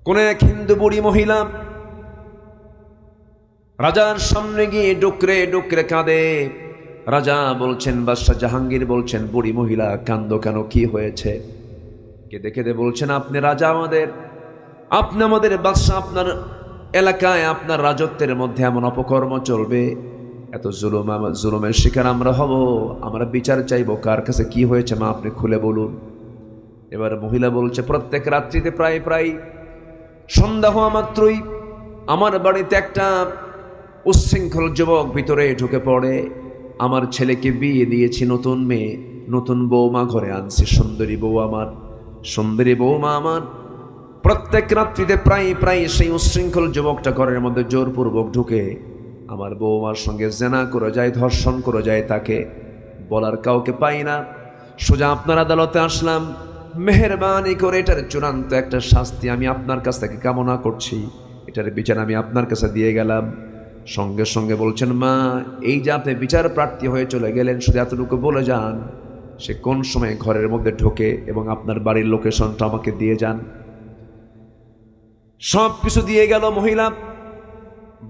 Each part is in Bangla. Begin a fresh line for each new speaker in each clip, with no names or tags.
কোন এক হিন্দু বুড়ি মহিলা রাজার সামনে গিয়ে ডুকরে ডুকরে কাঁদে। রাজা বলছেন, বাদশাহ জাহাঙ্গীর বলছেন, বুড়ি মহিলা কান্দো কেন, কি হয়েছে? কেঁদে কেঁদে বলছেন, আপনি রাজা, আপনি আমাদের বাদশাহ, আপনার এলাকায় আপনার রাজত্বের মধ্যে এমন অপকর্ম চলবে, এত জুলুমের শিকার আমরা হব, আমরা বিচার চাইবো, কার কাছে কি হয়েছে মা আপনি খুলে বলুন। এবার মহিলা বলছে, প্রত্যেক রাত্রিতে প্রায় প্রায় সন্ধ্যা হওয়া মাত্রই আমার বাড়িতে একটা উচ্ছৃঙ্খল যুবক ভিতরে ঢুকে পড়ে। আমার ছেলেকে বিয়ে দিয়েছি, নতুন মেয়ে, নতুন বৌমা ঘরে আনছি, সুন্দরী বৌমা আমার। প্রত্যেক রাত্রিতে প্রায় প্রায় সেই উচ্ছৃঙ্খল যুবকটা ঘরের মধ্যে জোরপূর্বক ঢুকে আমার বৌমার সঙ্গে জেনা করে যায়, ধর্ষণ করে যায়। তাকে বলার কাউকে পাই না, সোজা আপনার আদালতে আসলাম, মেহেরবানি করে এটার চূড়ান্ত একটা শাস্তি আমি আপনার কাছ থেকে কামনা করছি, এটার বিচার আমি আপনার কাছে দিয়ে গেলাম। সঙ্গে সঙ্গে বলছেন, মা এই যে আপনি বিচার প্রার্থী হয়ে চলে গেলেন, শুধু এতটুকু বলে যান সে কোন সময় ঘরের মধ্যে ঢোকে এবং আপনার বাড়ির লোকেশনটা আমাকে দিয়ে যান। সব কিছু দিয়ে গেল মহিলা।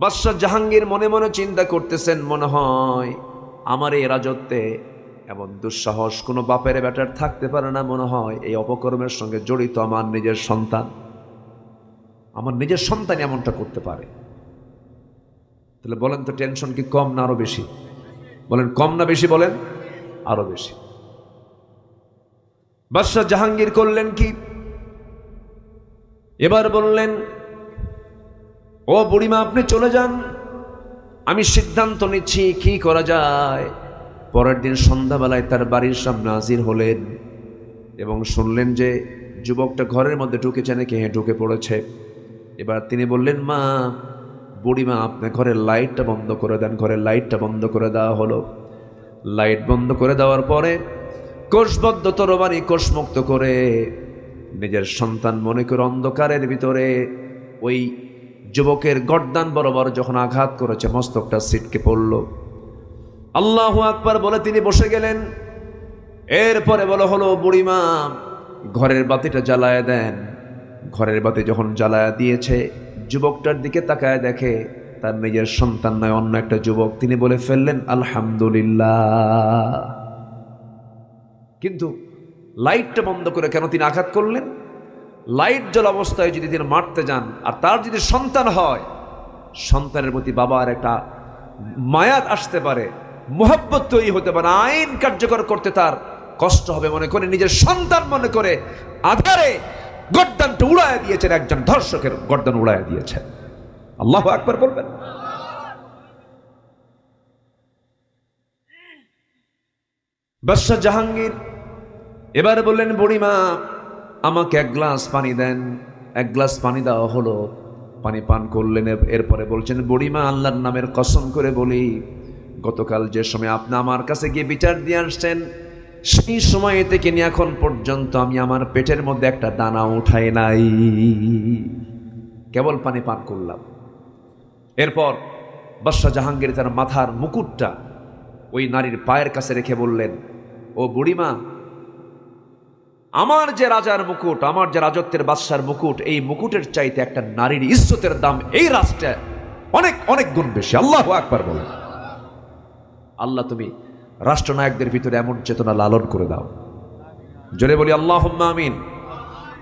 বাদশাহ জাহাঙ্গীর মনে মনে চিন্তা করতেছেন, মনে হয় আমার এই রাজত্বে এমন দুঃসাহস কোনো বাপের বেটার থাকতে পারে না, মনে হয় এই অপকর্মের সঙ্গে জড়িত আমার নিজের সন্তান এমনটা করতে পারে। তাহলে বলেন তো টেনশন কি কম না আরো বেশি? বলেন কম না বেশি? বলেন আরো বেশি। বাদশাহ জাহাঙ্গীর করলেন কি? এবার বললেন, ও বুড়িমা আপনি চলে যান, আমি সিদ্ধান্ত নিচ্ছি কি করা যায়। পরের দিন সন্ধ্যাবেলায় তার বাড়ির সামনে হাজির হলেন এবং শুনলেন যে যুবকটা ঘরের মধ্যে ঢুকেছে নাকি? হ্যাঁ, ঢুকে পড়েছে। এবার তিনি বললেন, বুড়িমা আপনি ঘরের লাইটটা বন্ধ করে দেন। ঘরের লাইটটা বন্ধ করে দেওয়া হলো। লাইট বন্ধ করে দেওয়ার পরে কোষবদ্ধ তরবারি কোষমুক্ত করে নিজের সন্তান মনে করে অন্ধকারের ভিতরে ওই যুবকের গর্দান বরাবর যখন আঘাত করেছে, মস্তকটা ছিটকে পড়ল। আল্লাহু আকবার বলে তিনি বসে গেলেন। এরপরে বলা হলো, বুড়িমা ঘরের বাতিটা জ্বালায় দেন। ঘরের বাতি যখন জ্বালায় দিয়েছে, যুবকটার দিকে তাকায় দেখে তার নিজের সন্তান নয়, অন্য একটা যুবক। তিনি বলে ফেললেন, আলহামদুলিল্লাহ। কিন্তু লাইটটা বন্ধ করে কেন তিনি আঘাত করলেন? লাইট জ্বলা অবস্থায় যদি তিনি মারতে যান আর তার যদি সন্তান হয়, সন্তানের প্রতি বাবার একটা মায়াত আসতে পারে, মোহাব্বত তৈরি হতে পারে, আইন কার্যকর করতে তার কষ্ট হবে মনে করে নিজের সন্তান মনে করে আধারে গর্দানটা উড়ায় দিয়েছেন, একজন ধর্ষকের গর্দান উড়ায় দিয়েছেন। আল্লাহু আকবার বলবেন। বাদশাহ জাহাঙ্গীর এবার বললেন, বুড়িমা আমাকে এক গ্লাস পানি দেন। এক গ্লাস পানি দেওয়া হলো, পানি পান করলেন। এরপরে বলছেন, বুড়িমা আল্লাহর নামের কসম করে বলি, গতকাল যে সময় আপনি আমার কাছে গিয়ে বিচার দিয়ে আসছেন, সেই সময় থেকে নিয়ে এখন পর্যন্ত আমি আমার পেটের মধ্যে একটা দানা উঠাই নাই, কেবল পানি পান করলাম। এরপর বাদশাহ জাহাঙ্গীর তার মাথার মুকুটটা ওই নারীর পায়ের কাছে রেখে বললেন, ও বুড়িমা, আমার যে রাজার মুকুট, আমার যে রাজত্বের বাদশার মুকুট, এই মুকুটের চাইতে একটা নারীর ইজ্জতের দাম এই রাষ্ট্রে অনেক অনেক গুণ বেশি। আল্লাহু আকবার বলেন। আল্লাহ তুমি রাষ্ট্রনায়কদের ভিতরে এমন চেতনা লালন করে দাও। জোরে বলি আল্লাহুম্মা আমিন।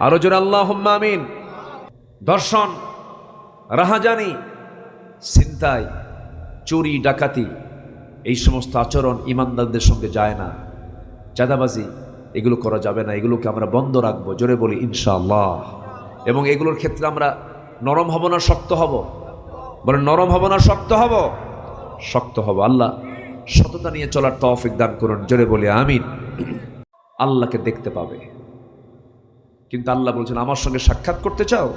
আরো জোরে আল্লাহুম্মা আমিন। ধর্ষণ, রাহাজানি, ছিনতাই, চুরি, ডাকাতি, এই সমস্ত আচরণ ইমানদারদের সঙ্গে যায় না। চাঁদাবাজি এগুলো করা যাবে না, এগুলোকে আমরা বন্ধ রাখবো। জোরে বলি ইনশাআল্লাহ। এবং এগুলোর ক্ষেত্রে আমরা নরম হব না শক্ত হব? বলেন নরম হব না শক্ত হব? শক্ত হব। আল্লাহ সততা নিয়ে চলার তৌফিক দান করুন। জোরে বলি আমিন। আল্লাহকে দেখতে পাবে, কিন্তু আল্লাহ বলছেন, আমার সঙ্গে সাক্ষাৎ করতে চাও?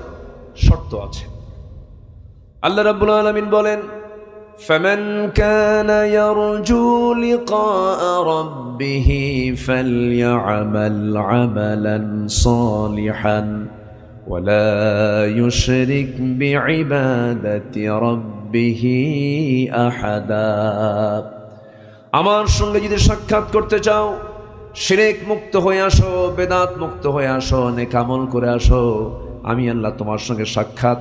শর্ত আছে। আল্লাহ রাব্বুল আলামিন বলেন, فمن كان يرجو لقاء ربه فليعمل عملا صالحا ولا يشرك بعبادة ربه أحدا। আমার সঙ্গে যদি সাক্ষাৎ করতে চাও, শিরক মুক্ত হয়ে আসো, বেদাত মুক্ত হয়ে আসো, নেক আমল করে আসো, আমি আল্লাহ তোমার সঙ্গে সাক্ষাৎ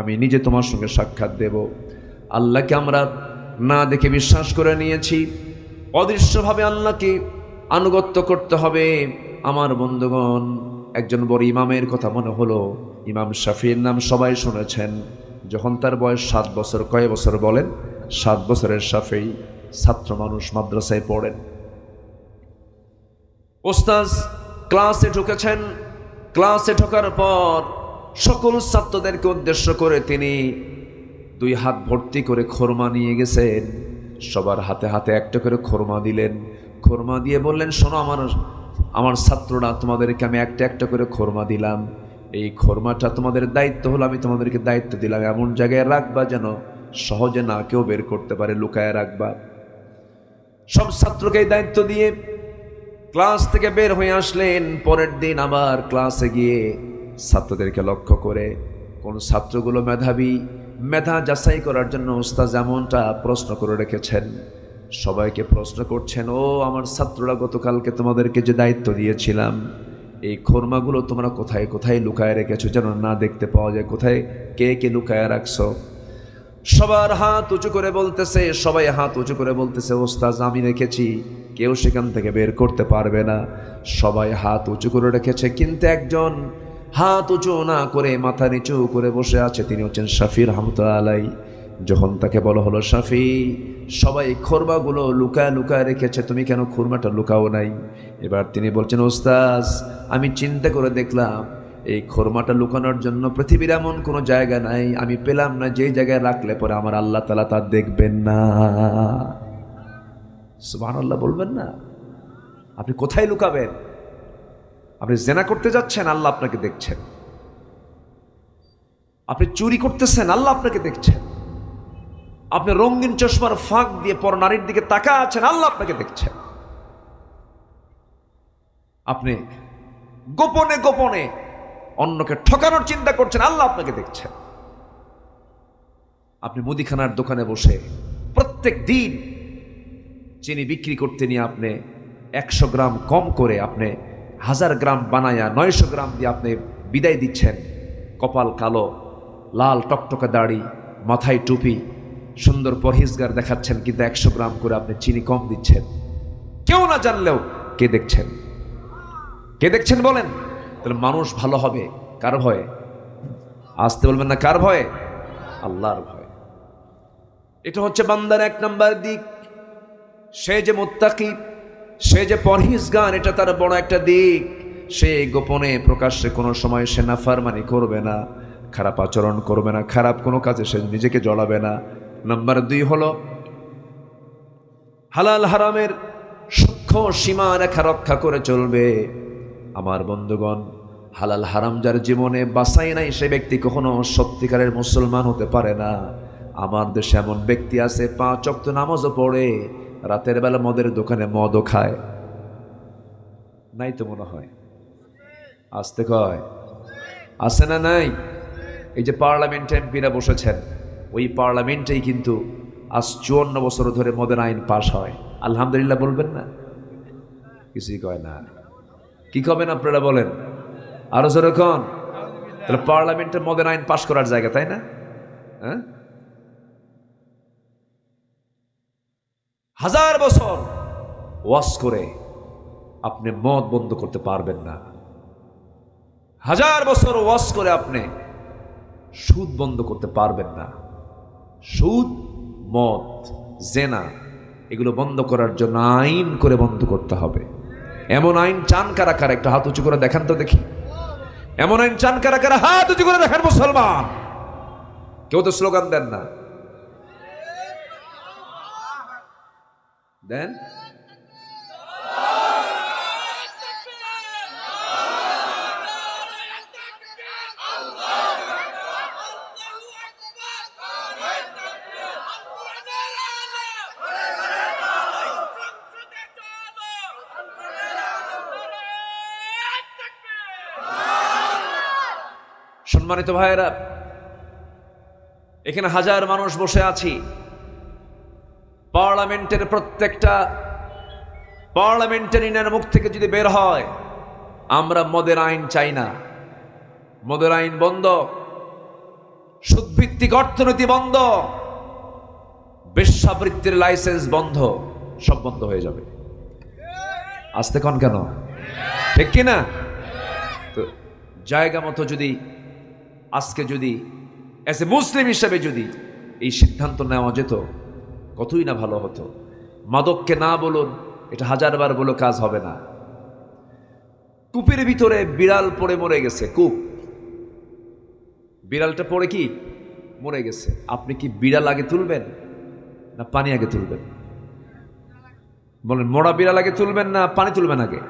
আমি নিজে তোমার সঙ্গে সাক্ষাৎ দেব। আল্লাহকে আমরা না দেখে বিশ্বাস করে নিয়েছি, অদৃশ্যভাবে আল্লাহকে আনুগত্য করতে হবে। আমার বন্ধুগণ, একজন বড় ইমামের কথা মনে হলো। ইমাম শাফির নাম সবাই শুনেছেন। যখন তার বয়স 7 বছর, কয় বছর বলেন? 7 বছরের শাফি, ছাত্র মানুষ, মাদ্রাসায় পড়েন। ওস্তাজ ক্লাসে ঢুকেছেন। ক্লাসে ঢোকার পর সকল ছাত্রদেরকে উদ্দেশ্য করে তিনি 2 হাত ভর্তি করে খোরমা নিয়ে গেছেন। সবার হাতে হাতে একটা করে খোরমা দিলেন। খোরমা দিয়ে বললেন, শোনো আমার ছাত্ররা, তোমাদেরকে আমি একটা একটা করে খোরমা দিলাম। এই খোরমাটা তোমাদের দায়িত্ব হলো, আমি তোমাদেরকে দায়িত্ব দিলাম, এমন জায়গায় রাখবা যেন সহজে না কেউ বের করতে পারে, লুকায় রাখবা। সব ছাত্রকে দায়িত্ব দিয়ে ক্লাস থেকে বের হয়ে আসলেন। পরের দিন আবার ক্লাসে গিয়ে ছাত্রদেরকে লক্ষ্য করে কোন ছাত্রগুলো মেধাবী, মেধা যাচাই করার জন্য ওস্তাদ এমনটা প্রশ্ন করে রেখেছেন। সবাইকে প্রশ্ন করছেন, ও আমার ছাত্ররা, গতকালকে তোমাদেরকে যে দায়িত্ব দিয়েছিলাম, এই খোরমাগুলো তোমরা কোথায় কোথায় লুকায় রেখেছো যেন না দেখতে পাওয়া যায়, কোথায় কে কে লুকায় রাখছো? সবার হাত উঁচু করে বলতেছে, সবাই হাত উঁচু করে বলতেছে, ওস্তাদ আমি রেখেছি, কেউ সেখান থেকে বের করতে পারবে না। সবাই হাত উঁচু করে রেখেছে, কিন্তু একজন হাত উঁচু না করে মাথা নিচু করে বসে আছে, তিনি হচ্ছেন শাফি রহমতুল্লাহ আলাই। যখন তাকে বলা হলো, শাফি, সবাই খোরমাগুলো লুকায় লুকায় রেখেছে, তুমি কেন খোরমাটা লুকাও নাই? এবার তিনি বলছেন, ওস্তাদ আমি চিন্তা করে দেখলাম এই খোরমাটা লুকানোর জন্য পৃথিবীর এমন কোনো জায়গা নাই, আমি পেলাম না যে জায়গায় রাখলে পরে আমার আল্লাহ তাআলা তা দেখবেন না। সুবহানাল্লাহ বলবেন না? আপনি কোথায় লুকাবেন? আপনি জেনা করতে যাচ্ছেন, আল্লাহ আপনাকে দেখছেন। আপনি চুরি করতেছেন, আল্লাহ আপনাকে দেখছেন। আপনি রঙিন চশমার ফাঁক দিয়ে পর নারীর দিকে তাকা আছেন, আল্লাহ আপনাকে দেখছেন। আপনি গোপনে গোপনে অন্যকে ঠকানোর চিন্তা করছেন, আল্লাহ আপনাকে দেখছেন। আপনি মুদিখানার দোকানে বসে প্রত্যেক দিন চিনি বিক্রি করতে নিয়ে আপনি 100 গ্রাম কম করে আপনি 1000 গ্রাম বানায়া 900 গ্রাম দিয়ে আপনি বিদায় দিচ্ছেন। কপাল কালো, লাল টকটকে দাড়ি, মাথায় টুপি, সুন্দর পরহেজগার দেখাচ্ছেন, কিন্তু 100 গ্রাম করে আপনি চিনি কম দিচ্ছেন। কেউ না জানলেও কে দেখছেন? কে দেখছেন বলেন? তাহলে মানুষ ভালো হবে কার ভয়ে? আসতে বলবেন না, কার ভয়ে? আল্লাহর ভয়ে। এটা হচ্ছে বান্দার 1 নাম্বার দিক। সে যে মুত্তাকি, সে যে পরহেজগার, এটা তার বড় একটা দিক। সে গোপনে প্রকাশ্যে কোনো সময় সে নাফরমানি করবে না, খারাপ আচরণ করবে না, খারাপ কোনো কাজে সে নিজেকে জড়াবে না। নাম্বার 2 হলো হালাল হারামের সূক্ষ্ম সীমা রেখা রক্ষা করে চলবে। আমার বন্ধুগণ, হালাল হারাম যার জীবনে বাছাই নাই, সে ব্যক্তি কখনো সত্যিকারের মুসলমান হতে পারে না। আমার দেশে এমন ব্যক্তি আছে, 5 ওয়াক্ত নামাজও পড়ে, রাতের বেলা মদের দোকানে মদও খায়। নাই তো মনে হয়? আসতে কয় আছে না? নাই? এই যে পার্লামেন্টে এমপিরা বসেছেন, ওই পার্লামেন্টেই কিন্তু আজ 54 বছর ধরে মদের আইন পাশ হয়। আলহামদুলিল্লাহ বলবেন না? কিছুই কয় না। কি কবেন আপনারা বলেন? আরো জোরে কোন? তাহলে পার্লামেন্টে মদের আইন পাশ করার জায়গা, তাই না? হ্যাঁ, 1000 বছর ওয়াজ করে আপনি মদ বন্ধ করতে পারবেন না। 1000 বছর ওয়াজ করে আপনি সুদ বন্ধ করতে পারবেন না। সুদ, মদ, জেনা এগুলো বন্ধ করার জন্য আইন করে বন্ধ করতে হবে। এমন আইন চান কারা কারা? একটা হাত উঁচু করে দেখান তো দেখি। এমন আইন চান কারা কারা? হাত উঁচু করে দেখান মুসলমান। কেউ তো স্লোগান দেন না, দেন? সম্মানিত ভাইয়েরা, এখানে 1000 মানুষ বসে আছি। পার্লামেন্টের প্রত্যেকটা পার্লামেন্টারিয়ানের মুখ থেকে যদি বের হয়, আমরা মদের আইন চাই না, মদের আইন বন্ধ, সুদভিত্তিক অর্থনীতি বন্ধ, বেশ্যাবৃত্তির লাইসেন্স বন্ধ, সব বন্ধ হয়ে যাবে। আসতে কন কেন, ঠিক কিনা? তো জায়গা মতো যদি আজকে যদি এস এ মুসলিম হিসেবে যদি এই সিদ্ধান্ত নেওয়া যেত, কতই না ভালো হতো। মাদককে না বলুন, এটা হাজারবার বলে কাজ হবে না। কূপের ভিতরে বিড়াল পড়ে মরে গেছে, কূপ, বিড়ালটা পড়ে কি মরে গেছে, আপনি কি বিড়াল আগে তুলবেন না পানি আগে তুলবেন? বলেন, মরা বিড়াল আগে তুলবেন না পানি তুলবেন আগে?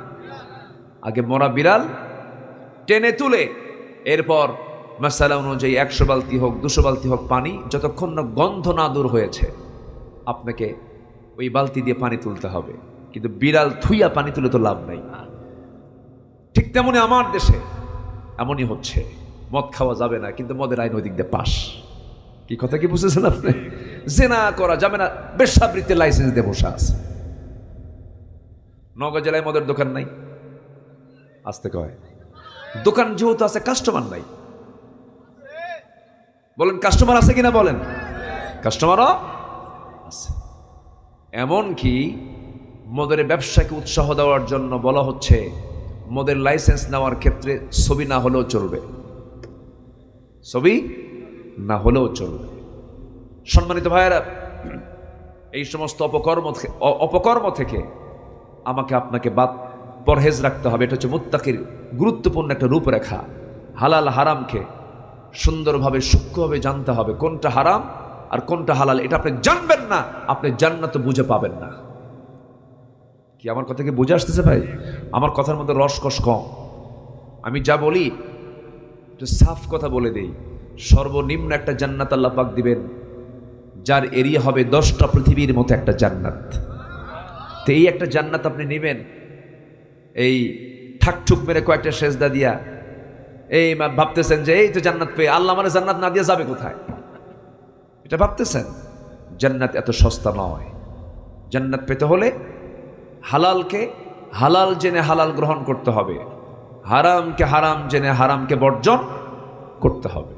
আগে মরা বিড়াল টেনে তুলে এরপর মাসালা অনুযায়ী 100 বালতি হোক 200 বালতি হোক পানি, যতক্ষণ না গন্ধ না দূর হয়েছে আপনাকে ওই বালতি দিয়ে পানি তুলতে হবে। কিন্তু বিড়াল থুইয়া পানি তুলে তো লাভ নাই। ঠিক তেমনি আমার দেশে এমনই হচ্ছে, মদ খাওয়া যাবে না কিন্তু মদের আইন ওই দিক দিয়ে পাস। কি কথা কি বুঝেছেন আপনি? জেনা করা যাবে না, বেশ্যাবৃত্তির লাইসেন্স দিয়ে বসে আছে। নওগাঁ জেলায় মদের দোকান নাই, আসতে কয় দোকান যেহেতু আছে কাস্টমার নাই। বলেন কাস্টমার আছে কিনা বলেন? কাস্টমারও আছে। এমন কি মদের ব্যবসাকে উৎসাহ দেওয়ার জন্য বলা হচ্ছে মদের লাইসেন্স নেওয়ার ক্ষেত্রে ছবি না হলেও চলবে, ছবি না হলেও চলবে। সম্মানিত ভাইয়েরা, এই সমস্ত অপকর্ম থেকে আমাকে আপনাকে পরহেজ রাখতে হবে। এটা হচ্ছে মুত্তাকির গুরুত্বপূর্ণ একটা রূপরেখা। হালাল হারামকে সুন্দরভাবে সূক্ষ্মভাবে জানতে হবে, কোনটা হারাম আর কোনটা হালাল। এটা আপনি জানবেন না, আপনি জান্নাত বুঝে পাবেন না। কি আমার কথা কি বুঝে আসতেছে ভাই? আমার কথার মধ্যে রসকস কম। আমি যা বলি একটু সাফ কথা বলে দেই। সর্বনিম্ন একটা জান্নাত আল্লাহ পাক দিবেন, যার এরিয়া হবে 10টা পৃথিবীর মতো একটা জান্নাত। তো এই একটা জান্নাত আপনি নেবেন এই ঠাকঠুক মেরে কয়েকটা সেজদা দিয়া, এই ভাবতেছেন যে এই তো জান্নাত পেয়ে আল্লাহ মানে জান্নাত না দিয়ে যাবে কোথায়, এটা ভাবতেছেন? জান্নাত এত সস্তা নয়। জান্নাত পেতে হলে হালালকে হালাল জেনে হালাল গ্রহণ করতে হবে, হারামকে হারাম জেনে হারামকে বর্জন করতে হবে।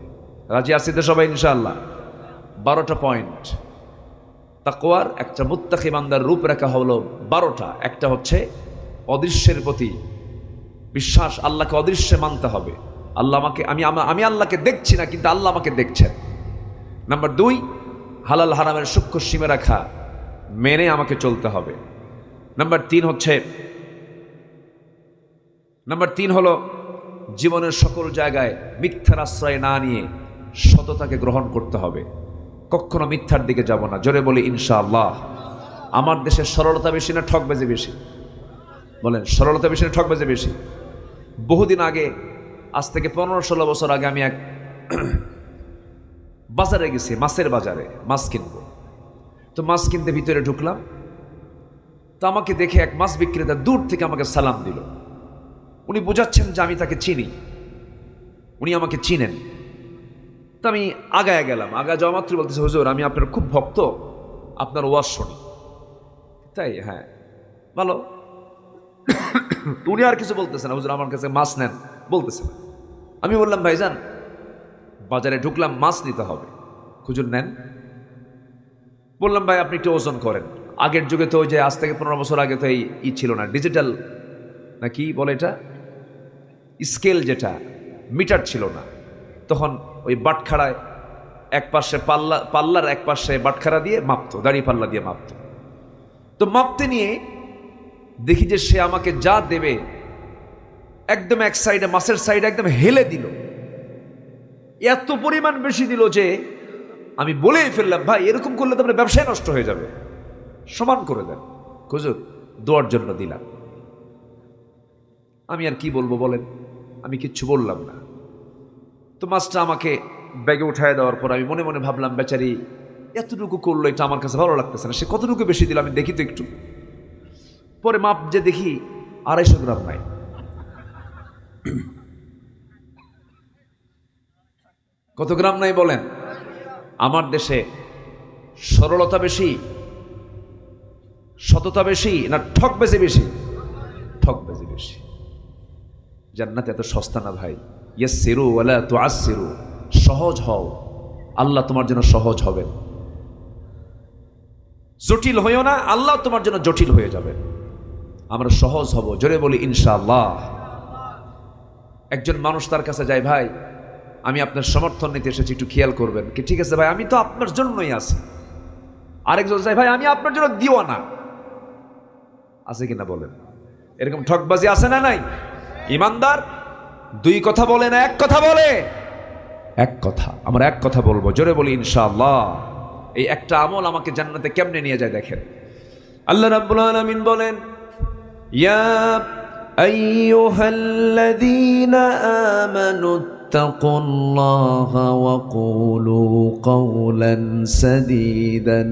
রাজি আছি তো সবাই ইনশাআল্লাহ? 12টা পয়েন্ট তাকওয়ার, একটা মুত্তাকি বান্দার রূপরেখা হলো 12টা। একটা হচ্ছে অদৃশ্যের প্রতি বিশ্বাস, আল্লাহকে অদৃশ্যে মানতে হবে। আল্লাহ আমাকে, আমি আল্লাহকে দেখছি না কিন্তু আল্লাহ আমাকে দেখছেন। নাম্বার 2, হালাল হারামের সূক্ষ্ম সীমারেখা মেনে আমাকে চলতে হবে। নাম্বার 3 হলো জীবনের সকল জায়গায় মিথ্যার আশ্রয় না নিয়ে সততাকে গ্রহণ করতে হবে। কখনো মিথ্যার দিকে যাব না। জোরে বলি ইনশাআল্লাহ। আমার দেশে সরলতা বেশি না ঠকবাজি বেশি? বলেন, সরলতা বেশি না ঠকবাজি বেশি? বহুদিন আগে, আজ থেকে 15-16 বছর আগে আমি এক বাজারে গেছি, মাছের বাজারে মাছ কিনবো। তো মাছ কিনতে ভিতরে ঢুকলাম, তো আমাকে দেখে এক মাছ বিক্রেতা দূর থেকে আমাকে সালাম দিল। উনি বোঝাচ্ছেন যে আমি তাকে চিনি, উনি আমাকে চিনেন। তো আমি আগায় গেলাম, আগায় যাওয়া মাত্র বলতেছে, হুজুর আমি আপনার খুব ভক্ত, আপনার ওয়াজ শুনি। তাই? হ্যাঁ, ভালো। উনি আর কিছু বলতেছে না, হুজুর আমার কাছে মাছ নেন বলতেছে না। আমি বললাম, ভাইজান বাজারে ঢুকলাম, মাছ নিতে হবে, হুজুর নেন। বললাম, ভাই আপনি একটু ওজন করেন। আগের যুগে তো ওই যে আজ থেকে 15 বছর আগে তো এই ছিল না, ডিজিটাল না কি বলে এটা, স্কেল, যেটা মিটার ছিল না। তখন ওই বাটখারায় এক পাশে পাল্লার এক পাশে বাটখারা দিয়ে মাপতো, দাড়ি পাল্লা দিয়ে মাপতো। তো মাপতে নিয়ে দেখি যে সে আমাকে যা দেবে একদম এক সাইডে, মাছের সাইডে একদম হেলে দিল। এত পরিমাণ বেশি দিল যে আমি বলেই ফেললাম, ভাই এরকম করলে তো আপনার ব্যবসায় নষ্ট হয়ে যাবে, সমান করে দেন। হুজুর দোয়ার জন্য দিলাম। আমি আর কি বলবো বলেন, আমি কিচ্ছু বললাম না। তো মাছটা আমাকে ব্যাগে উঠায় দেওয়ার পর আমি মনে মনে ভাবলাম, বেচারি এতটুকু করলো, এটা আমার কাছে ভালো লাগতেছে না, সে কতটুকু বেশি দিল আমি দেখি তো একটু। পরে মাপ যে দেখি 250 গ্রাম নাই। কত গ্রাম নাই বলেন? আমার দেশে সরলতা বেশি, সততা বেশি না ঠকবাজি বেশি? ঠকবাজি বেশি। জান্নাত এত সস্তা না ভাই। ইয়াসসিরু ওয়ালা তুআসসিরু, সহজ হও, আল্লাহ তোমার জন্য সহজ হবেন। জটিল হইও না, আল্লাহ তোমার জন্য জটিল হয়ে যাবে। আমরা সহজ হব, জোরে বলি ইনশাআল্লাহ। একজন মানুষ তার কাছে যায়, ভাই আমি আপনার সমর্থন নিতে এসেছি, একটু খেয়াল করবেন কি? ঠিক আছে ভাই, আমি তো আপনার জন্যই আছি। আরেকজন যায়, ভাই আমি আপনার জন্য দিও না। আছে কিনা বলেন? এরকম ঠকবাজি আছে না নাই? ইমানদার দুই কথা বলে না, এক কথা বলে? এক কথা। আমরা এক কথা বলবো, জোরে বলি ইনশাআল্লাহ। এই একটা আমল আমাকে জান্নাতে কেমনে নিয়ে যায় দেখেন। আল্লাহ রাব্বুল আলামিন বলেন, ইয়া আইয়ুহাল্লাযীনা আমানু ইত্তাকুল্লাহা ওয়া কুলু কাওলান সাদীদান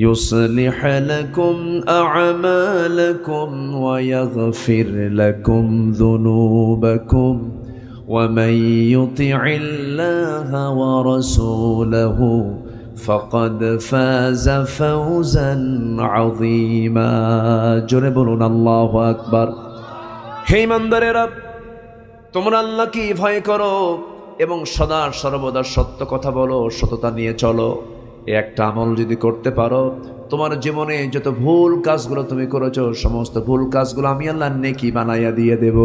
يصلح لكم أعمالكم ويغفر لكم ذنوبكم ومن يطع الله ورسوله فقد فاز فوزا عظيما জোরে বলুন আল্লাহু আকবার। হে ইমানদারেরা, তোমরা আল্লাহকে ভয় করো এবং সদা সর্বদা সত্য কথা বলো, সততা নিয়ে চলো। এই একটা আমল যদি করতে পারো, তোমার জীবনে যত ভুল কাজগুলো তুমি করেছো, সমস্ত ভুল কাজগুলো আমি আল্লাহ নেকি বানাইয়া দিয়ে দেব,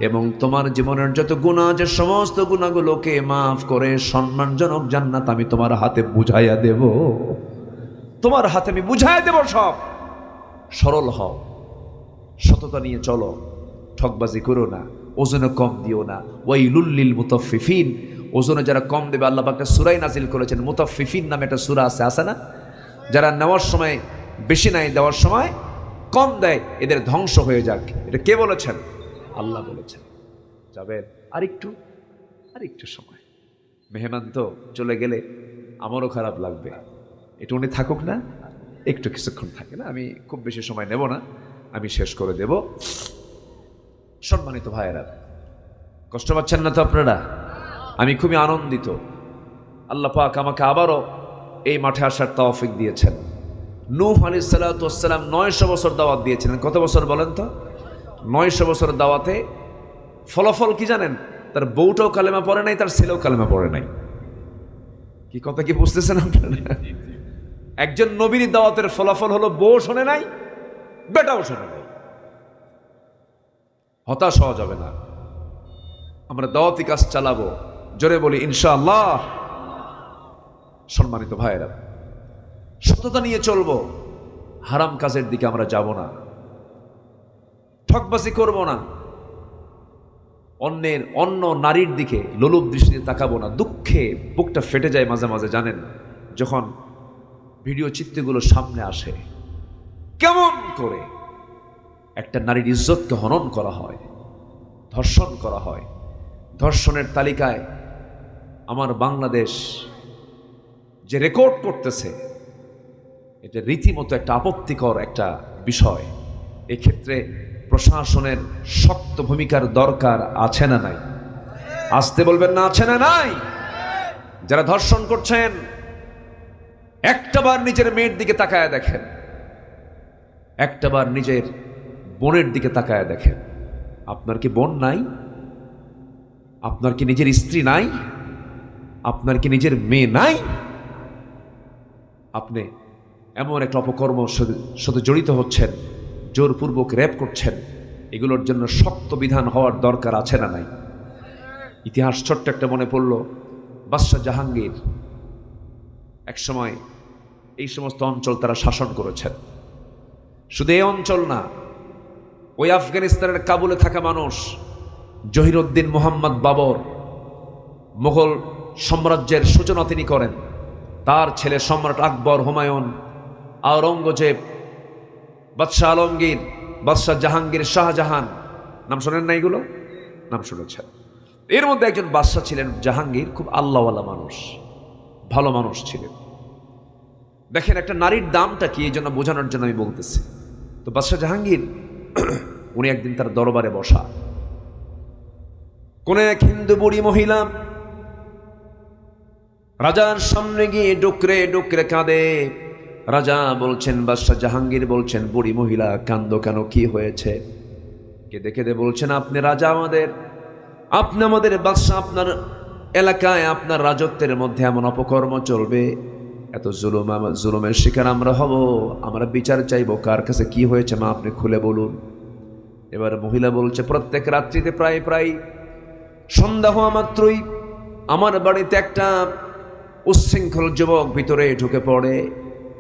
এবং তোমার জীবনের যত গুনাহ আছে সমস্ত গুনাহগুলোকে মাফ করে সম্মানজনক জান্নাত আমি তোমার হাতে বুঝাইয়া দেব। তোমার হাতে আমি বুঝাইয়া দেব সব। সরল হও, সততা নিয়ে চলো, ঠকবাজি করো না, ওজনে কম দিও না। ওয়াইলুল লিল মুতাফফিফিন, ওজনে যারা কম দেবে আল্লাহ পাক একটা সূরা নাজিল করেছেন, মুতাফফিফিন নামে একটা সূরা আছে না? যারা নেওয়ার সময় বেশি নাই, দেওয়ার সময় কম দেয়, এদের ধ্বংস হয়ে যাক। এটা কে বলেছেন? আল্লাহ বলেছেন। যাবেন আরেকটু সময়, মেহমান তো চলে গেলে আমারও খারাপ লাগবে, এটা উনি থাকুক না, একটু কিছুক্ষণ থাকে না, আমি খুব বেশি সময় নেব না, আমি শেষ করে দেব। সম্মানিত ভাইয়েরা, কষ্ট পাচ্ছেন না তো আপনারা? আমি খুবই আনন্দিত, আল্লাহ পাক আমাকে আবারও এই মাঠে আসার তৌফিক দিয়েছেন। নূহ আলাইহিস সালাতু ওয়াস সালাম 900 বছর দাওয়াত দিয়েছিলেন। কত বছর বলেন তো? 900 বছর দাওয়াতে ফলাফল কি জানেন? তার বউটাও কালেমা পড়ে নাই, তার ছেলেও কালেমা পড়ে নাই। কি কথা কি বুঝতেছেন আপনারা? একজন নবীর দাওয়াতের ফলাফল হলো বউ শোনে নাই, বেটাও শোনে নাই। হতাশ হওয়া যাবে না, আমরা দাওয়াতি কাজ চালাবো, জোরে বলি ইনশাআল্লাহ। সম্মানিত ভাইয়েরা, সততা নিয়ে চলবো, হারাম কাজের দিকে আমরা যাব না, ঠকবাজি করব না, অন্য নারীর দিকে লোলুপ দৃষ্টিতে তাকাবো না। দুঃখে বুকটা ফেটে যায় মাঝে মাঝে, জানেন, যখন ভিডিও চিত্রগুলো সামনে আসে, কেমন করে একটা নারীর ইজ্জতকে হনন করা হয়, ধর্ষণ করা হয়। ধর্ষণের তালিকায় আমার বাংলাদেশ যে রেকর্ড করতেছে, এটা রীতিমতো একটা আপত্তিকর একটা বিষয়। এক্ষেত্রে প্রশাসনের শক্ত ভূমিকার দরকার আছে না নাই? আসতে বলবেন না, আছে না নাই? যারা ধর্ষণ করছেন, একটাবার নিজের মেয়ের দিকে তাকায় দেখেন, একটাবার নিজের বোনের দিকে তাকায় দেখেন। আপনার কি বোন নাই? আপনার কি নিজের স্ত্রী নাই? আপনার কি নিজের মেয়ে নাই? আপনি এমন একটা অপকর্ম সাথে জড়িত হচ্ছেন, জোরপূর্বক রেপ করছেন। এগুলোর জন্য শক্ত বিধান হওয়ার দরকার আছে না নাই? ইতিহাস ছোট্ট একটা মনে পড়ল, বাদশাহ জাহাঙ্গীর একসময় এই সমস্ত অঞ্চল তারা শাসন করেছেন। শুধু এই অঞ্চল না, ওই আফগানিস্তানের কাবুলে থাকা মানুষ জহিরুদ্দিন মোহাম্মদ বাবর, মুঘল সাম্রাজ্যের সূচনা তিনি করেন। তার ছেলে সম্রাট আকবর, হুমায়ুন, আওরঙ্গজেব, বাদশাহ আলমগীর, বাদশাহ জাহাঙ্গীর, শাহজাহান, নাম শোনেন না? এগুলো নাম শুনেছেন। এর মধ্যে একজন বাদশাহ ছিলেন জাহাঙ্গীর, খুব আল্লাহওয়ালা মানুষ, ভালো মানুষ ছিলেন। দেখেন একটা নারীর দামটা কি, এই জন্য বোঝানোর জন্য আমি বলতেছি। তো বাদশাহ জাহাঙ্গীর উনি একদিন তার দরবারে বসা, কোন এক হিন্দু বুড়ি মহিলা রাজার সামনে গিয়ে ডুকরে ডুকরে কাঁদে। রাজা বলছেন, বাদশাহ জাহাঙ্গীর বলছেন, বুড়ি মহিলা কান্দো কেন, কি হয়েছে? কেঁদে কেঁদে বলছেন, আপনি রাজা, আপনি আমাদের বাদশা, আপনার এলাকায় আপনার রাজত্বের মধ্যে এমন অপকর্ম চলবে, এত জুলুমের শিকার আমরা হব, আমরা বিচার চাইবো। কার কাছে কি হয়েছে মা আপনি খুলে বলুন। এবার মহিলা বলছে, প্রত্যেক রাত্রিতে প্রায় প্রায় সন্ধ্যা হওয়া মাত্রই আমার বাড়িতে একটা উচ্ছৃঙ্খল যুবক ভিতরে ঢুকে পড়ে।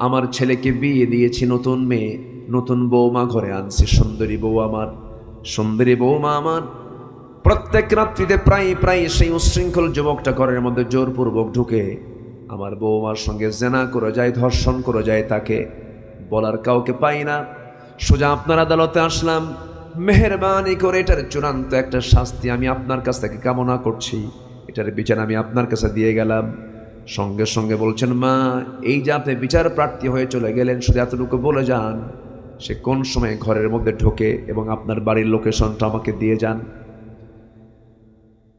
আমার ছেলেকে বিয়ে দিয়েছি, নতুন মেয়ে, নতুন বৌমা ঘরে আনছি, সুন্দরী বউ আমার, সুন্দরী বৌমা আমার। প্রত্যেক রাত্রিতে প্রায় প্রায় সেই উচ্ছৃঙ্খল যুবকটা ঘরের মধ্যে জোরপূর্বক ঢুকে আমার বৌমার সঙ্গে জেনা করে যায়, ধর্ষণ করে যায়। তাকে বলার কাউকে পাই না, সোজা আপনার আদালতে আসলাম। মেহেরবানি করে এটার চূড়ান্ত একটা শাস্তি আমি আপনার কাছ থেকে কামনা করছি, এটার বিচার আমি আপনার কাছে দিয়ে গেলাম। সঙ্গে সঙ্গে বলছেন, মা এই যে আপনি বিচার প্রার্থী হয়ে চলে গেলেন, শুধু এতটুকু বলে যান সে কোন সময় ঘরের মধ্যে ঢোকে এবং আপনার বাড়ির লোকেশনটা আমাকে দিয়ে যান।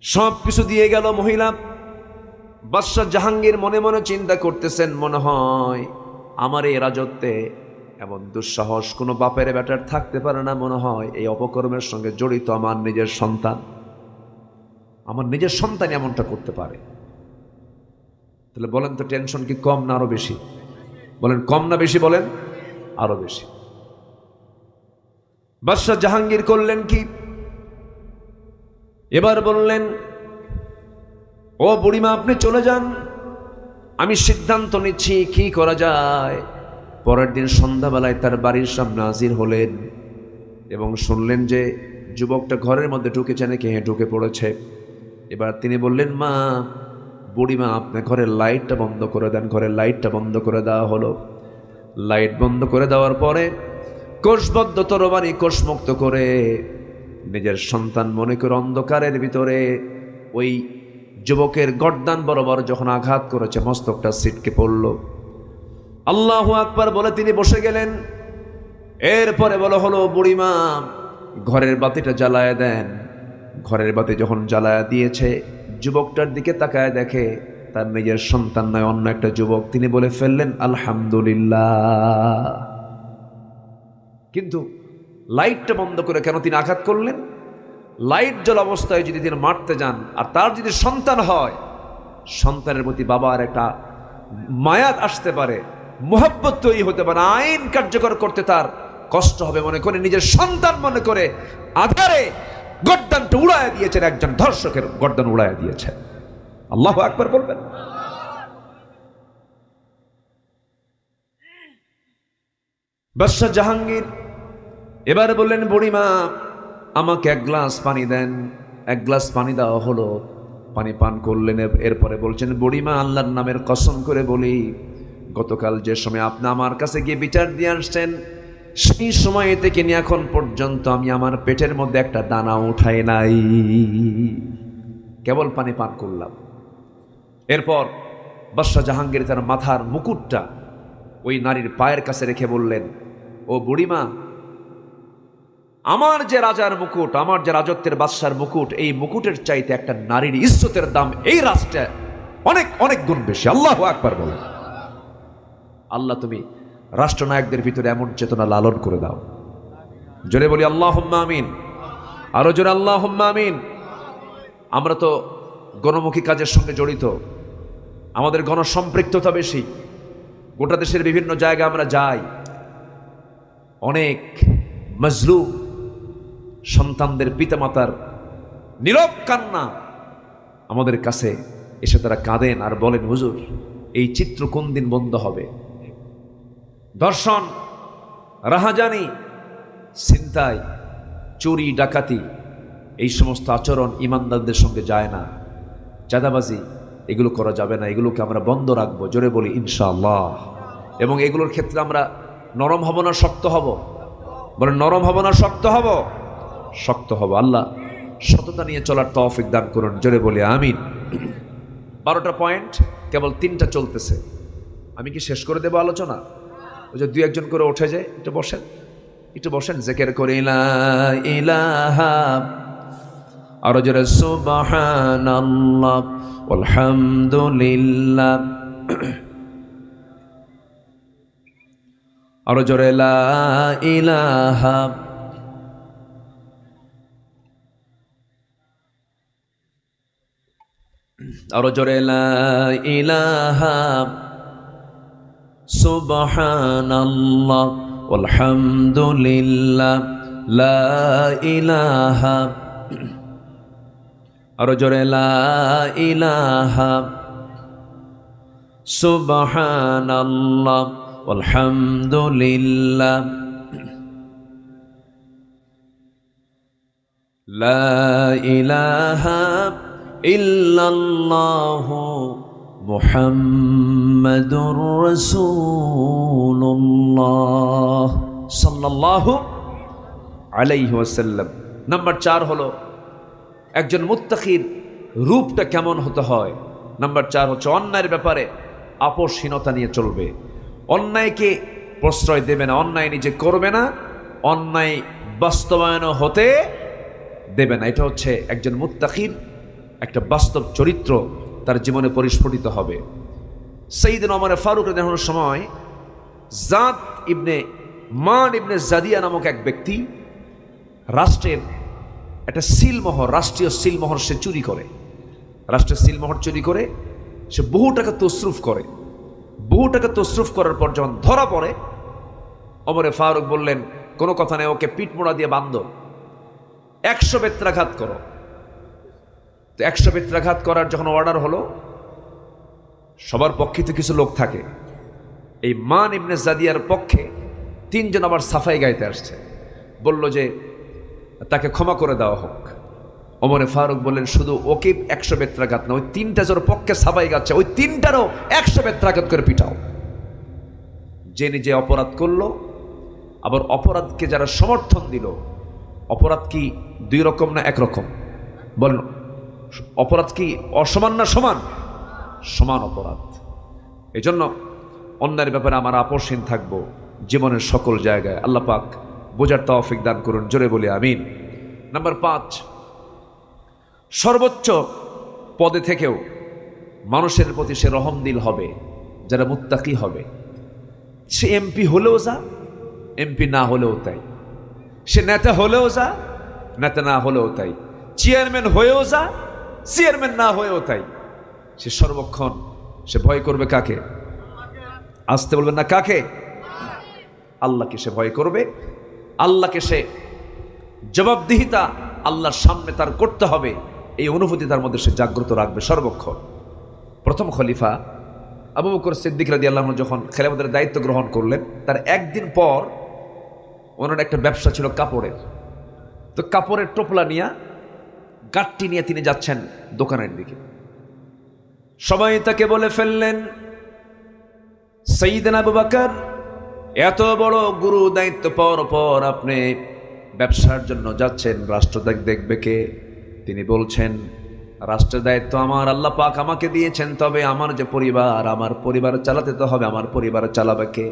সব কিছু দিয়ে গেল মহিলা। বাদশাহ জাহাঙ্গীর মনে মনে চিন্তা করতেছেন, মনে হয় আমার এই রাজত্বে এমন দুঃসাহস কোনো বাপের বেটার থাকতে পারে না, মনে হয় এই অপকর্মের সঙ্গে জড়িত আমার নিজের সন্তান, আমার নিজের সন্তান এমনটা করতে পারে। তাহলে বলেন তো টেনশন কি কম না আরো বেশি? বলেন কম না বেশি? বলেন আরো বেশি। বাদশাহ জাহাঙ্গীর করলেন কি? এবার বললেন, ও বুড়িমা আপনি চলে যান, আমি সিদ্ধান্ত নিচ্ছি কি করা যায়। পরের দিন সন্ধ্যাবেলায় তার বাড়ির সামনে হাজির হলেন এবং শুনলেন যে যুবকটা ঘরের মধ্যে ঢুকেছে নাকি? হ্যাঁ ঢুকে পড়েছে। এবার তিনি বললেন, মা বুড়িমা আপনি ঘরের লাইটটা বন্ধ করে দেন। ঘরের লাইটটা বন্ধ করে দেওয়া হলো। লাইট বন্ধ করে দেওয়ার পরে কোষবদ্ধ তরবারি কোষমুক্ত করে নিজের সন্তান মনে করে অন্ধকারের ভিতরে ওই যুবকের গর্দান বরাবর যখন আঘাত করেছে, মস্তকটা ছিটকে পড়ল। আল্লাহু আকবার বলে তিনি বসে গেলেন। এরপরে বলা হলো, বুড়িমা ঘরের বাতিটা জ্বালায় দেন। ঘরের বাতি যখন জ্বালায় দিয়েছে, যুবকটার দিকে তাকায় দেখে তার নিজের সন্তান নয়, অন্য একটা যুবক। তিনি বলে ফেললেন, আলহামদুলিল্লাহ। কিন্তু লাইটটা বন্ধ করে কেন তিনি আঘাত করলেন? লাইট জ্বলা অবস্থায় যদি তিনি মারতে যান আর তার যদি সন্তান হয়, সন্তানের প্রতি বাবার একটা মায়াত আসতে পারে, মোহাব্বত তৈরি হতে পারে, আইন কার্যকর করতে তার কষ্ট হবে মনে করে নিজের সন্তান মনে করে আধারে গর্দানটা উড়ায় দিয়েছেন, একজন ধর্ষকের গর্দান উড়ায় দিয়েছেন। আল্লাহু আকবার বলবেন। বাদশাহ জাহাঙ্গীর এবার বললেন, বুড়িমা আমাকে এক গ্লাস পানি দেন। এক গ্লাস পানি দেওয়া হলো, পানি পান করলেন। এরপরে বলছেন, বুড়িমা আল্লাহর নামের কসম করে বলি, গতকাল যে সময় আপনি আমার কাছে গিয়ে বিচার দিয়ে আসছেন, সেই সময় থেকে নিয়ে এখন পর্যন্ত আমি আমার পেটের মধ্যে একটা দানা উঠাই নাই, কেবল পানি পান করলাম। এরপর বাদশাহ জাহাঙ্গীর তার মাথার মুকুটটা ওই নারীর পায়ের কাছে রেখে বললেন, ও বুড়িমা আমার যে রাজার মুকুট, আমার যে রাজত্বের বাদশার মুকুট, এই মুকুটের চাইতে একটা নারীর ইজ্জতের দাম এই রাষ্ট্রে অনেক অনেক গুণ বেশি। আল্লাহু আকবার বলেন। আল্লাহ তুমি রাষ্ট্রনায়কদের ভিতরে এমন চেতনা লালন করে দাও। জোরে বলি আল্লাহুম্মা আমিন। আরো জোরে আল্লাহুম্মা আমিন। আমরা তো গণমুখী কাজের সঙ্গে জড়িত, আমাদের গণসম্পৃক্ততা বেশি, গোটা দেশের বিভিন্ন জায়গায় আমরা যাই। অনেক মজলুম সন্তানদের পিতামাতার নীরব কান্না আমাদের কাছে এসে তারা কাঁদেন আর বলেন, হুজুর এই চিত্র কোন দিন বন্ধ হবে? ধর্ষণ, রাহাজানি, ছিনতাই, চুরি, ডাকাতি, এই সমস্ত আচরণ ইমানদারদের সঙ্গে যায় না। চাঁদাবাজি এগুলো করা যাবে না, এগুলোকে আমরা বন্ধ রাখবো। জোরে বলি ইনশাআল্লাহ। এবং এগুলোর ক্ষেত্রে আমরা নরম হব না শক্ত হব? বলেন নরম হব না শক্ত হব? শক্ত হব। আল্লাহ সততা নিয়ে চলার তৌফিক দান করুন। জোরে বলি আমিন। 12টা পয়েন্ট, কেবল 3টা চলতেছে। আমি কি শেষ করে দেব আলোচনা? ওই যে 2-1 করে উঠে যায়, একটু বসেন, একটু বসেন, জিকির করে লা ইলাহা, আর জোরে সুবহানাল্লাহ আলহামদুলিল্লাহ, আর জোরে লা ইলাহা। আরো জোরে লা ইলাহা সুবহানাল্লাহ আলহামদুলিল্লাহ লা ইলাহা, আরো জোরে লা ইলাহা সুবহানাল্লাহ আলহামদুলিল্লাহ লা ইলাহা ইল্লাল্লাহু মুহাম্মাদুর রাসূলুল্লাহ সাল্লাল্লাহু আলাইহি ওয়াসাল্লাম। নাম্বার 4 হলো একজন মুত্তাকির রূপটা কেমন হতে হয়। নাম্বার 4 হচ্ছে অন্যায়ের ব্যাপারে আপোষহীনতা নিয়ে চলবে, অন্যায়কে প্রশ্রয় দেবে না, অন্যায় নিজে করবে না, অন্যায় বাস্তবায়ন হতে দেবে না। এটা হচ্ছে একজন মুত্তাকির একটা বাস্তব চরিত্র, তার জীবনে পরিস্ফুটিত হবে। সাইয়েদনা ওমর ফারুক রাদিয়াল্লাহু আনহুর সময় জাদ ইবনে মান ইবনে জাদিয়া নামক এক ব্যক্তি রাষ্ট্রের একটা সিলমোহর, রাষ্ট্রীয় সিলমোহর সে চুরি করে, রাষ্ট্রের সিলমোহর চুরি করে সে বহু টাকা তসরুফ করে। বহু টাকা তসরুফ করার পর যখন ধরা পড়ে, ওমর ফারুক বললেন কোনো কথা নেই, ওকে পিঠমোড়া দিয়ে বাঁধো, 100 বেত্রাঘাত করো। তো 100 বেত্রাঘাত করার যখন অর্ডার হলো, সবার পক্ষে তো কিছু লোক থাকে, এই মান ইবনে জাদিয়ার পক্ষে 3 জন আবার সাফাই গাইতে আসছে, বলল যে তাকে ক্ষমা করে দেওয়া হোক। ওমর ফারুক বললেন শুধু ওকে 100 বেত্রাঘাত না, ওই 3টা যার পক্ষে সাফাই গাচ্ছে ওই 3টারও 100 বেত্রাঘাত করে পিটাও। যে নিজে অপরাধ করলো, আবার অপরাধকে যারা সমর্থন দিল, অপরাধ কি 2 রকম না 1 রকম? বলেন, অপরাধ কি অসমান না সমান? সমান অপরাধ। এই জন্য অন্যের ব্যাপারে আমার আপোষহীন থাকবো জীবনের সকল জায়গায়। আল্লাহ পাক বোঝার তৌফিক দান করুন, জোরে বলি আমিন। নাম্বার 5, সর্বোচ্চ পদে থেকেও মানুষের প্রতি সে রহমদিল হবে যারা মুত্তাকি হবে। সে এমপি হলেও যা, এমপি না হলেও তাই। সে নেতা হলেও যা, নেতা না হলেও তাই। চেয়ারম্যান হয়েও যা, চেয়ারম্যান না হয়েও তাই। সে সর্বক্ষণ সে ভয় করবে কাকে? আসতে বলবেন না, কাকে? আল্লাহকে সে ভয় করবে। আল্লাহকে সে জবাবদিহিতা আল্লাহর সামনে তার করতে হবে, এই অনুভূতি তার মধ্যে সে জাগ্রত রাখবে সর্বক্ষণ। প্রথম খলিফা আবু বকর সিদ্দিক রাদিয়াল্লাহু আনহু যখন খেলাফতের দায়িত্ব গ্রহণ করলেন, তার একদিন পর ওনার একটা ব্যবসা ছিল কাপড়ের। তো কাপড়ের টোপলা নিয়ে, গাঁটটি নিয়ে তিনি যাচ্ছেন দোকানের দিকে। সবাই তাকে বলে ফেললেন, সাইয়েদনা আবু বকর, এত বড় গুরু দায়িত্ব পাওয়ার পর আপনি ব্যবসার জন্য যাচ্ছেন, রাষ্ট্র দেখবে কে? তিনি বলছেন, রাষ্ট্রের দায়িত্ব আমার, আল্লাহ পাক আমাকে দিয়েছেন, তবে আমার যে পরিবার, আমার পরিবার চালাতে তো হবে, আমার পরিবার চালাবে কে?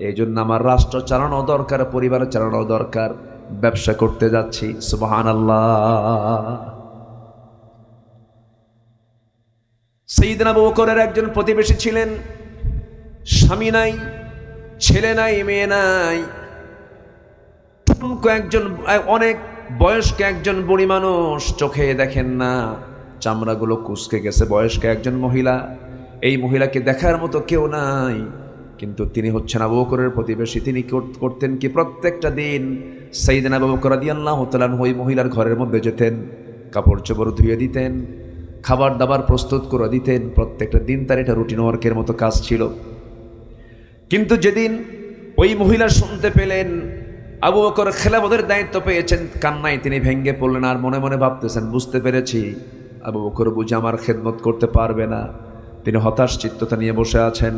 এই জন্য আমার রাষ্ট্র চালানো দরকার, পরিবার চালানো দরকার, ব্যবসা করতে যাচ্ছি। সুবহানাল্লাহ। সাইয়েদনা আবু বকরের একজন প্রতিবেশী ছিলেন, স্বামী নাই, ছেলে নাই, মেয়ে নাই, একজন অনেক বয়স্ক একজন বুড়ি মানুষ, চোখে দেখেন না, চামড়াগুলো কুঁচকে গেছে, বয়স্ক একজন মহিলা। এই মহিলাকে দেখার মতো কেউ নাই, কিন্তু তিনি হচ্ছেন আবু বকরের প্রতিবেশী। তিনি করতেন কি, প্রত্যেকটা দিন সাইয়েদনা আবু বকর রাদিয়াল্লাহু তাআলা ওই মহিলার ঘরের মধ্যে যেতেন, কাপড় চোপড় ধুয়ে দিতেন, খাবার দাবার প্রস্তুত করে দিতেন। প্রত্যেকটা দিন তার এটা রুটিন ওয়ার্কের মতো কাজ ছিল। কিন্তু যেদিন ওই মহিলা শুনতে পেলেন আবু বকর খেলাফতের দায়িত্ব পেয়েছেন, কান্নায় তিনি ভেঙ্গে পড়লেন। আর মনে মনে ভাবতেছেন, বুঝতে পেরেছি আবু বকর বুঝি আমার খেদমত করতে পারবে না। তিনি হতাশ চিত্ততা নিয়ে বসে আছেন।